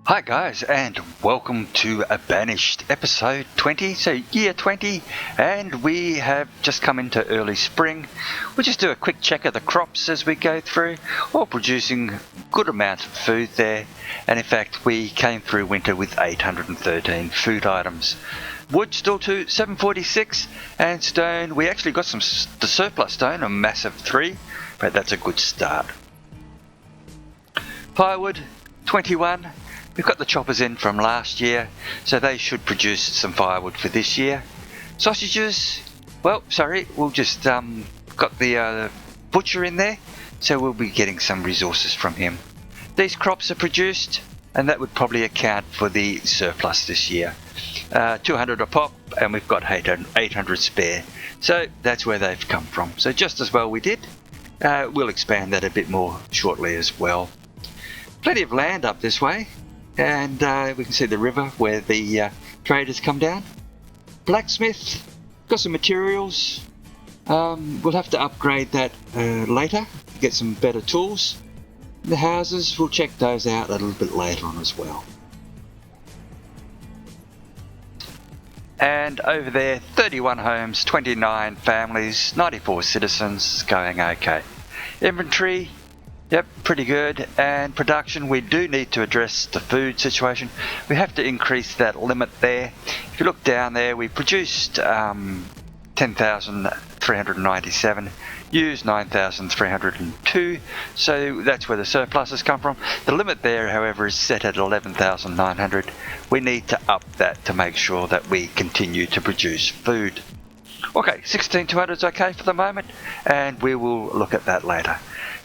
Hi guys, and welcome to Banished episode 20, so year 20, and we have just come into early spring. We'll just do a quick check of the crops as we go through, all producing good amount of food there, and in fact we came through winter with 813 food items. Wood still to 746, and stone, we actually got the surplus stone, a massive 3, but that's a good start. Firewood, 21. We've got the choppers in from last year, so they should produce some firewood for this year. Sausages, we'll just got the butcher in there, so we'll be getting some resources from him. These crops are produced, and that would probably account for the surplus this year. 200 a pop, and we've got 800 spare, so that's where they've come from. So just as well we did. We'll expand that a bit more shortly as well. Plenty of land up this way. And we can see the river where the traders come down. Blacksmith, got some materials. We'll have to upgrade that later, get some better tools. The houses, we'll check those out a little bit later on as well. And over there, 31 homes, 29 families, 94 citizens, going okay. Inventory, yep, pretty good. And production, we do need to address the food situation. We have to increase that limit there. If you look down there, we produced 10,397, used 9,302, so that's where the surpluses come from. The limit there, however, is set at 11,900. We need to up that to make sure that we continue to produce food. Okay, 16,200 is okay for the moment, and we will look at that later.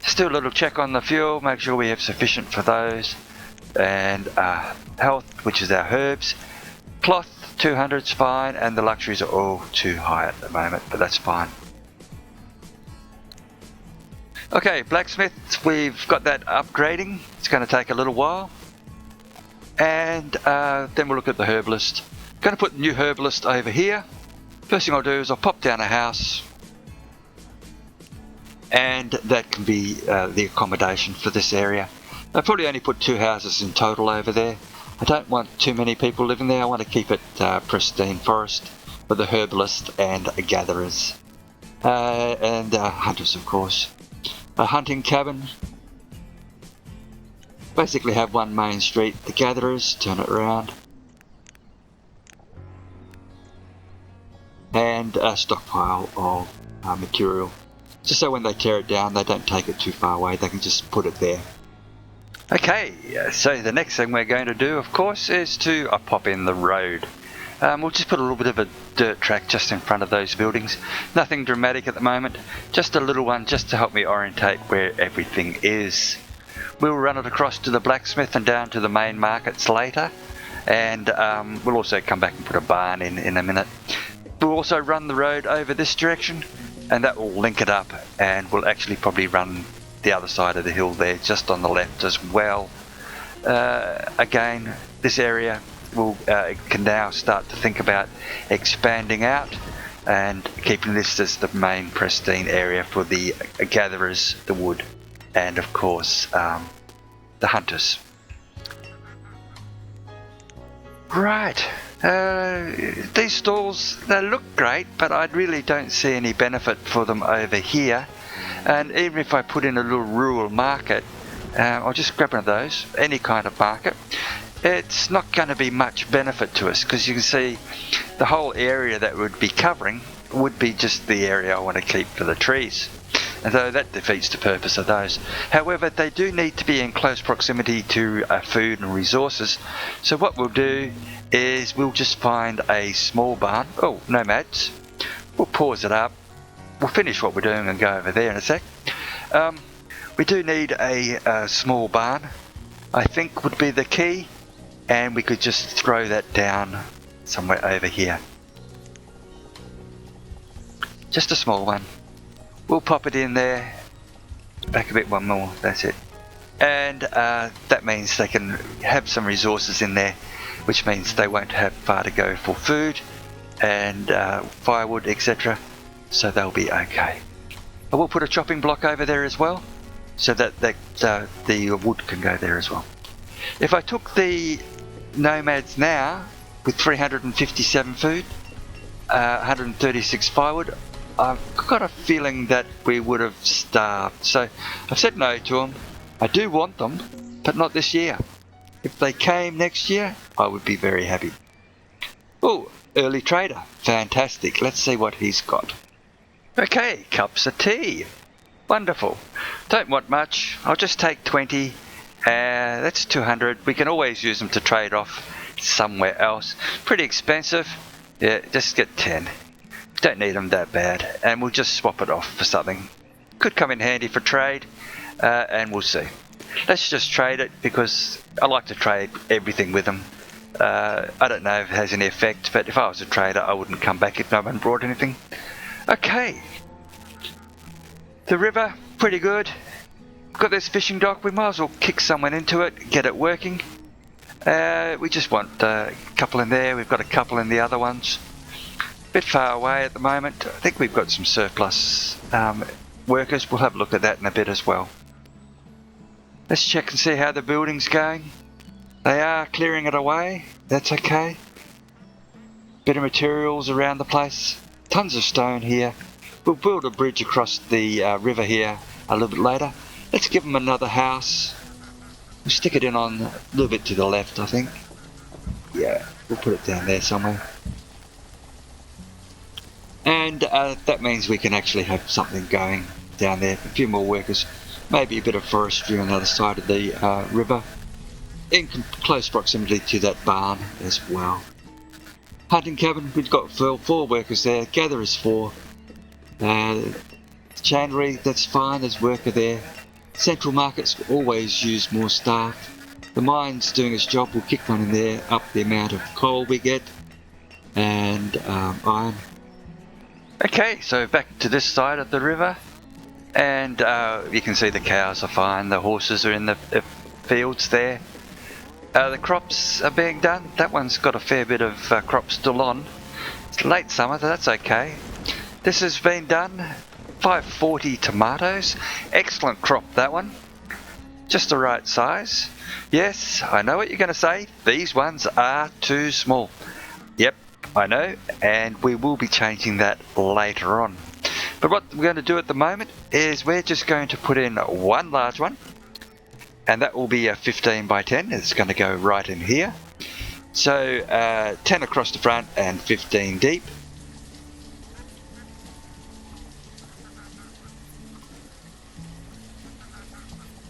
Just do a little check on the fuel, make sure we have sufficient for those. And health, which is our herbs. Cloth, 200 is fine, and the luxuries are all too high at the moment, but that's fine. Okay, blacksmith, we've got that upgrading. It's going to take a little while. And then we'll look at the herbalist. Going to put the new herbalist over here. First thing I'll do is I'll pop down a house. And that can be the accommodation for this area. I'll probably only put 2 houses in total over there. I don't want too many people living there. I want to keep it pristine forest for the herbalist and gatherers. And hunters, of course. A hunting cabin. Basically have one main street. The gatherers, turn it around. And a stockpile of material. Just so when they tear it down, they don't take it too far away, they can just put it there. Okay, so the next thing we're going to do, of course, is to pop in the road. We'll just put a little bit of a dirt track just in front of those buildings. Nothing dramatic at the moment, just a little one just to help me orientate where everything is. We'll run it across to the blacksmith and down to the main markets later. And we'll also come back and put a barn in a minute. We'll also run the road over this direction, and that will link it up, and we'll actually probably run the other side of the hill there just on the left as well. Again, this area can now start to think about expanding out and keeping this as the main pristine area for the gatherers, the wood, and of course the hunters. Right. These stalls, they look great, but I really don't see any benefit for them over here. And even if I put in a little rural market, I'll just grab one of those, any kind of market, it's not going to be much benefit to us, because you can see the whole area that would be covering would be just the area I want to keep for the trees. And so that defeats the purpose of those. However, they do need to be in close proximity to food and resources. So what we'll do is we'll just find a small barn. Oh, Nomads. We'll pause it up. We'll finish what we're doing and go over there in a sec. We do need a small barn, I think would be the key. And we could just throw that down somewhere over here. Just a small one. We'll pop it in there, back a bit, one more, that's it. And that means they can have some resources in there, which means they won't have far to go for food and firewood, etc. So they'll be okay. I will put a chopping block over there as well, so that the wood can go there as well. If I took the Nomads now with 357 food, 136 firewood, I've got a feeling that we would have starved. So I've said no to them. I do want them, but not this year. If they came next year, I would be very happy. Oh, early trader. Fantastic. Let's see what he's got. Okay, cups of tea. Wonderful. Don't want much. I'll just take 20. That's 200. We can always use them to trade off somewhere else. Pretty expensive. Yeah, just get 10. Don't need them that bad. And we'll just swap it off for something. Could come in handy for trade. And we'll see. Let's just trade it because I like to trade everything with them. I don't know if it has any effect, but if I was a trader, I wouldn't come back if no one brought anything. Okay. The river, pretty good. Got this fishing dock. We might as well kick someone into it, get it working. We just want a couple in there. We've got a couple in the other ones. Bit far away at the moment. I think we've got some surplus workers. We'll have a look at that in a bit as well. Let's check and see how the building's going. They are clearing it away. That's okay. Bit of materials around the place. Tons of stone here. We'll build a bridge across the river here a little bit later. Let's give them another house. We'll stick it in on a little bit to the left, I think. Yeah, we'll put it down there somewhere. And that means we can actually have something going down there. A few more workers. Maybe a bit of forestry on the other side of the river. In close proximity to that barn as well. Hunting cabin, we've got 4 workers there. Gatherers 4. Chandlery, that's fine, there's worker there. Central markets always use more staff. The mine's doing its job, we'll kick one in there, up the amount of coal we get. And iron. Okay, so back to this side of the river. And you can see the cows are fine, the horses are in the fields there. The crops are being done. That one's got a fair bit of crops still on. It's late summer, so that's okay. This has been done. 540 tomatoes. Excellent crop, that one. Just the right size. Yes, I know what you're going to say. These ones are too small. Yep, I know. And we will be changing that later on. But what we're going to do at the moment is we're just going to put in one large one. And that will be a 15 by 10. It's going to go right in here. So 10 across the front and 15 deep.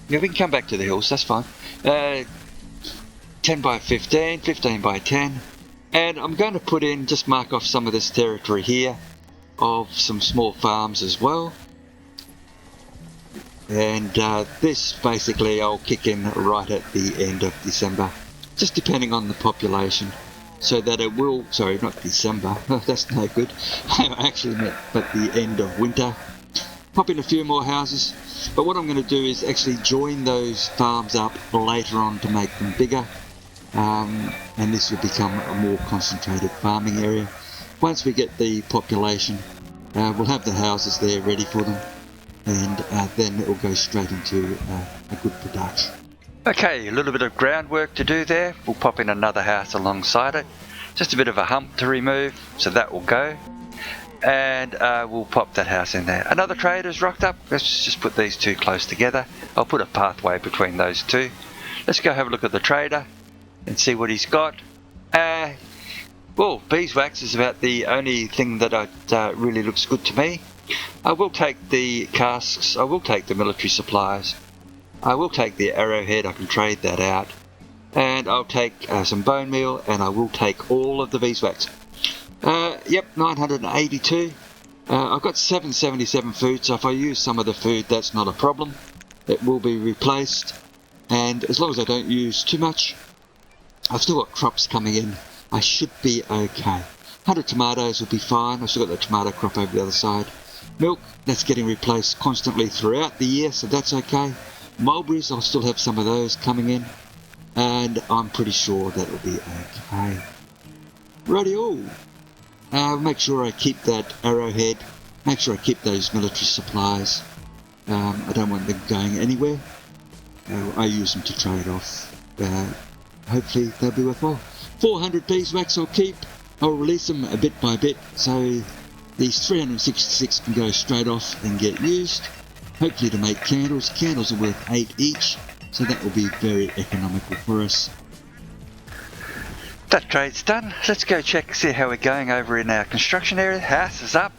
Yeah, we can come back to the hills, that's fine. 10 by 15, 15 by 10. And I'm going to put in, just mark off some of this territory here of some small farms as well. And this basically I'll kick in right at the end of December, just depending on the population, so that it will, sorry, not December, that's no good, I actually meant but the end of winter. Pop in a few more houses, but what I'm going to do is actually join those farms up later on to make them bigger, and this will become a more concentrated farming area. Once we get the population, we'll have the houses there ready for them. And then it will go straight into a good production. Okay, a little bit of groundwork to do there. We'll pop in another house alongside it. Just a bit of a hump to remove, so that will go. And we'll pop that house in there. Another trader's rocked up. Let's just put these two close together. I'll put a pathway between those two. Let's go have a look at the trader and see what he's got. Well, beeswax is about the only thing that really looks good to me. I will take the casks, I will take the military supplies, I will take the arrowhead, I can trade that out, and I'll take some bone meal, and I will take all of the beeswax. Yep, 982. I've got 777 food, so if I use some of the food, that's not a problem. It will be replaced, and as long as I don't use too much, I've still got crops coming in, I should be okay. 100 tomatoes will be fine, I've still got the tomato crop over the other side. Milk, that's getting replaced constantly throughout the year, so that's okay. Mulberries, I'll still have some of those coming in, and I'm pretty sure that will be okay. Rightio. Make sure I keep that arrowhead, make sure I keep those military supplies. I don't want them going anywhere. I use them to trade off hopefully they'll be worthwhile. 400 beeswax I'll keep. I'll release them a bit by bit, so these 366 can go straight off and get used. Hopefully to make candles. Candles are worth 8 each, so that will be very economical for us. That trade's done. Let's go check, see how we're going over in our construction area. House is up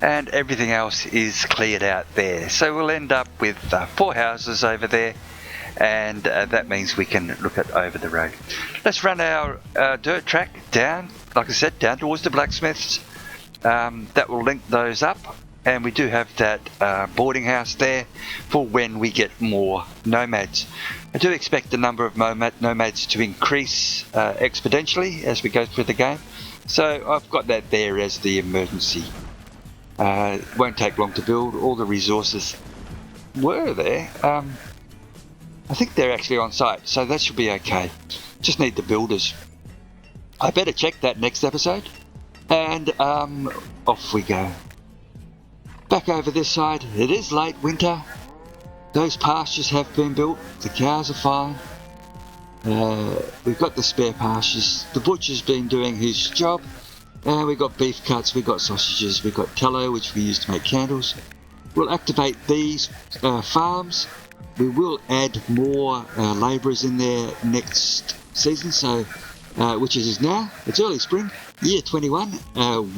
and everything else is cleared out there. So we'll end up with 4 houses over there, and that means we can look at over the road. Let's run our dirt track down, like I said, down towards the blacksmiths. That will link those up, and we do have that boarding house there for when we get more nomads. I do expect the number of nomads to increase exponentially as we go through the game, so I've got that there as the emergency. It won't take long to build. All the resources were there. I think they're actually on site, so that should be okay. Just need the builders. I better check that next episode. And off we go. Back over this side. It is late winter. Those pastures have been built. The cows are fine. We've got the spare pastures. The butcher's been doing his job. We've got beef cuts, we've got sausages, we've got tallow, which we use to make candles. We'll activate these farms. We will add more labourers in there next season, so which is now. It's early spring, year 21.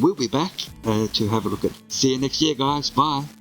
We'll be back to have a look at. See you next year, guys. Bye.